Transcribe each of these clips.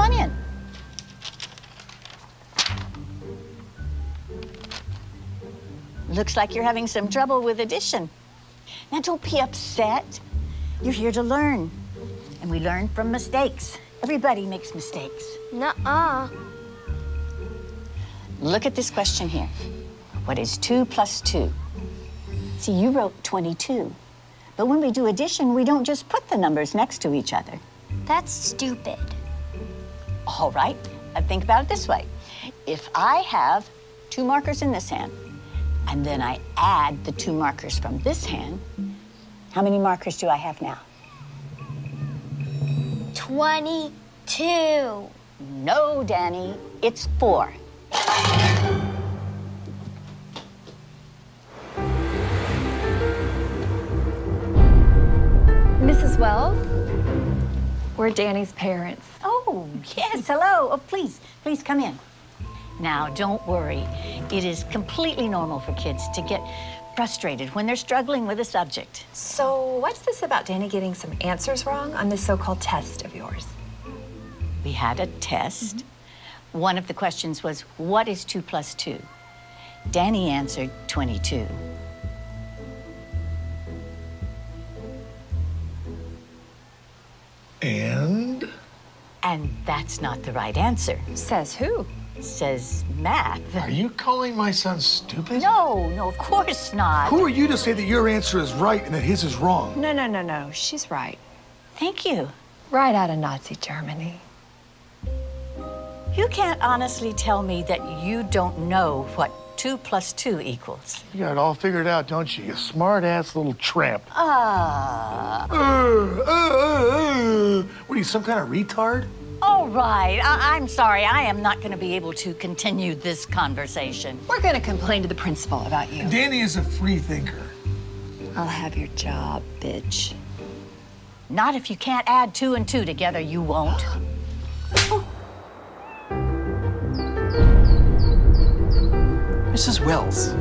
on in. Looks like you're having some trouble with addition. Now, don't be upset. You're here to learn, and we learn from mistakes. Everybody makes mistakes. Nuh-uh. Look at this question here. What is 2 plus 2? See, you wrote 22. But when we do addition, we don't just put the numbers next to each other. That's stupid. All right, think about it this way. If I have 2 markers in this hand, and then I add the 2 markers from this hand, how many markers do I have now? 22. No, Danny, it's 4. Mrs. Wells, we're Danny's parents. Oh, yes, hello. Oh, please come in. Now, don't worry. It is completely normal for kids to get frustrated when they're struggling with a subject. So what's this about Danny getting some answers wrong on this so-called test of yours? We had a test. One of the questions was, what is 2 plus 2? Danny answered 22. And? And that's not the right answer. Says who? Says math. Are you calling my son stupid? No, of course not. Who are you to say that your answer is right and that his is wrong? No. She's right. Thank you. Right out of Nazi Germany. You can't honestly tell me that you don't know what 2 plus 2 equals. You got it all figured out, don't you? You smart-ass little tramp. What are you, some kind of retard? All right, I'm sorry. I am not going to be able to continue this conversation. We're gonna complain to the principal about you. Danny is a free thinker. I'll have your job, bitch. Not if you can't add 2 and 2 together, you won't. Mrs. Wells,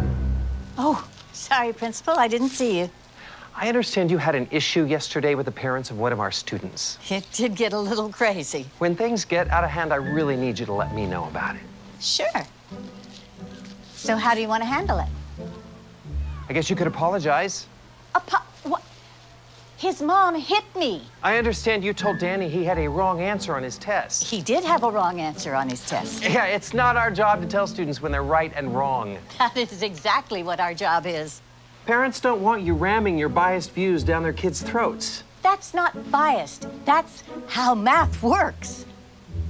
Oh, sorry, Principal. I didn't see you. I understand you had an issue yesterday with the parents of one of our students. It did get a little crazy. When things get out of hand, I really need you to let me know about it. Sure. So how do you want to handle it? I guess you could apologize. What? His mom hit me. I understand you told Danny he had a wrong answer on his test. He did have a wrong answer on his test. Yeah, it's not our job to tell students when they're right and wrong. That is exactly what our job is. Parents don't want you ramming your biased views down their kids' throats. That's not biased. That's how math works.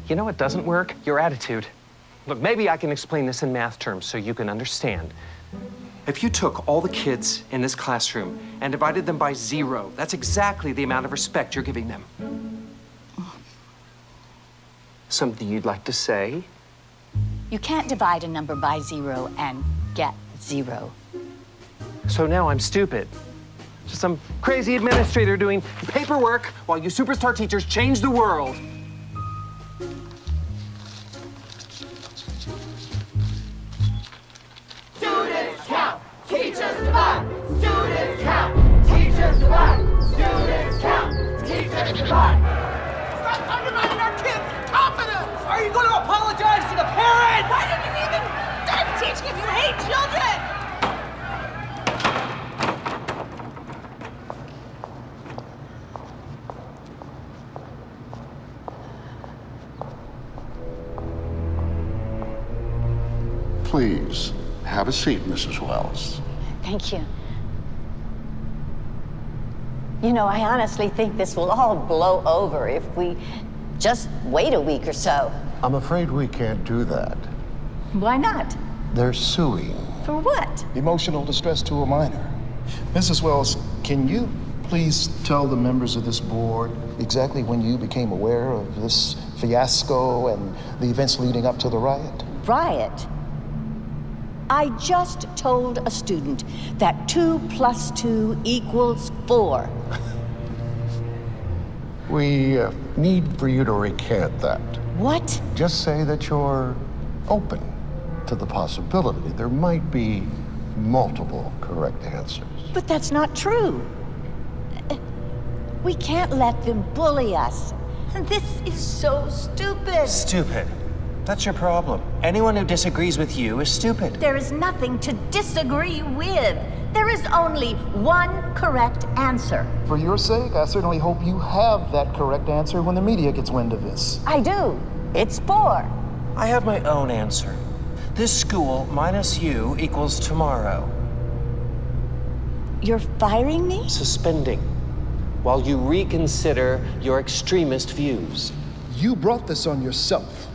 You know what doesn't work? Your attitude. Look, maybe I can explain this in math terms so you can understand. If you took all the kids in this classroom and divided them by 0, that's exactly the amount of respect you're giving them. Something you'd like to say? You can't divide a number by 0 and get 0. So now I'm stupid. Just some crazy administrator doing paperwork while you superstar teachers change the world. Students count, teachers divide. Students count, teachers divide. Students count, teachers divide. Stop undermining our kids' confidence! Are you going to apologize to the parents? Why did you even start teaching if you hate children? Please, have a seat, Mrs. Wells. Thank you. You know, I honestly think this will all blow over if we just wait a week or so. I'm afraid we can't do that. Why not? They're suing. For what? Emotional distress to a minor. Mrs. Wells, can you please tell the members of this board exactly when you became aware of this fiasco and the events leading up to the riot? Riot? I just told a student that 2 plus 2 equals 4. We need for you to recant that. What? Just say that you're open to the possibility there might be multiple correct answers. But that's not true. We can't let them bully us. This is so stupid. Stupid. That's your problem. Anyone who disagrees with you is stupid. There is nothing to disagree with. There is only one correct answer. For your sake, I certainly hope you have that correct answer when the media gets wind of this. I do. It's 4. I have my own answer. This school minus you equals tomorrow. You're firing me? Suspending. While you reconsider your extremist views. You brought this on yourself.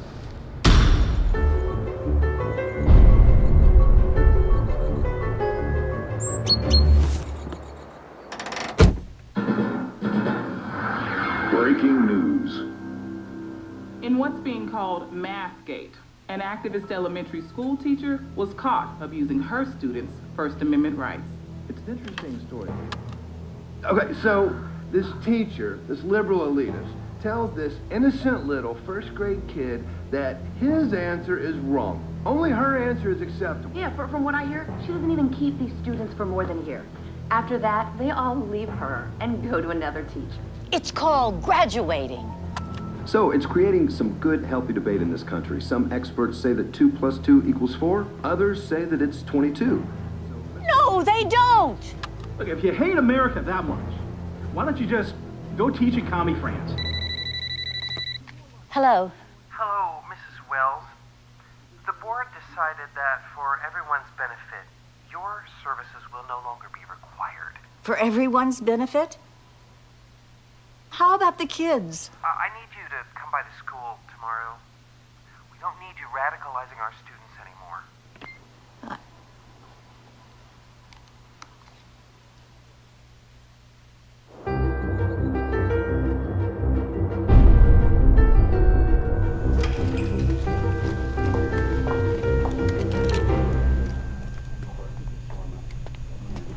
Breaking news. In what's being called Mathgate, an activist elementary school teacher was caught abusing her students' First Amendment rights. It's an interesting story. Okay, so this teacher, this liberal elitist, tells this innocent little first grade kid that his answer is wrong. Only her answer is acceptable. Yeah, from what I hear, she doesn't even keep these students for more than a year. After that, they all leave her and go to another teacher. It's called graduating. So it's creating some good, healthy debate in this country. Some experts say that 2 + 2 = 4. Others say that it's 22. No, they don't. Look, if you hate America that much, why don't you just go teach in commie France? Hello. Hello, Mrs. Wells. The board decided that for everyone's benefit, your services will no longer be required. For everyone's benefit? How about the kids? I need you to come by the school tomorrow. We don't need you radicalizing our students anymore.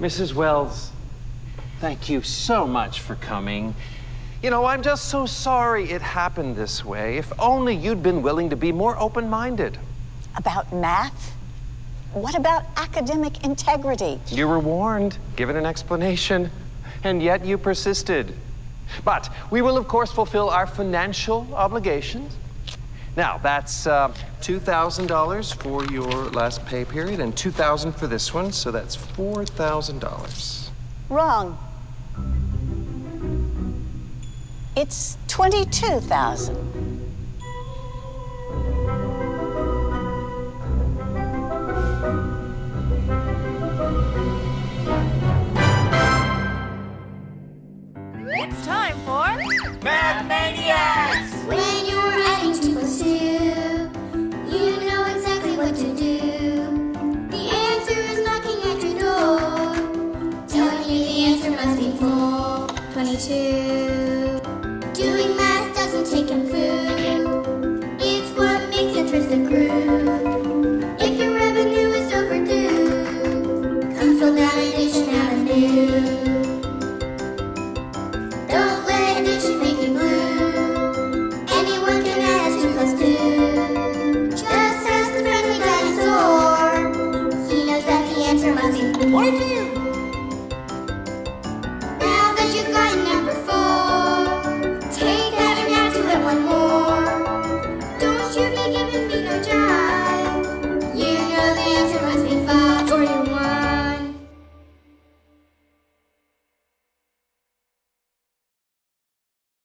Mrs. Wells, thank you so much for coming. You know, I'm just so sorry it happened this way. If only you'd been willing to be more open-minded. About math? What about academic integrity? You were warned, given an explanation, and yet you persisted. But we will, of course, fulfill our financial obligations. Now, that's $2,000 for your last pay period and $2,000 for this one, so that's $4,000. Wrong. It's 22,000. It's time for Math Maniacs! When you're adding 2 + 2, you know exactly what to do. The answer is knocking at your door, telling you the answer must be 422. Doing math doesn't take him food. It's what makes interest accrue. If your revenue is overdue, come fill down Addition Avenue. Don't let addition make you blue. Anyone can add 2 + 2. Just ask the friendly dinosaur. He knows that the answer must be 42.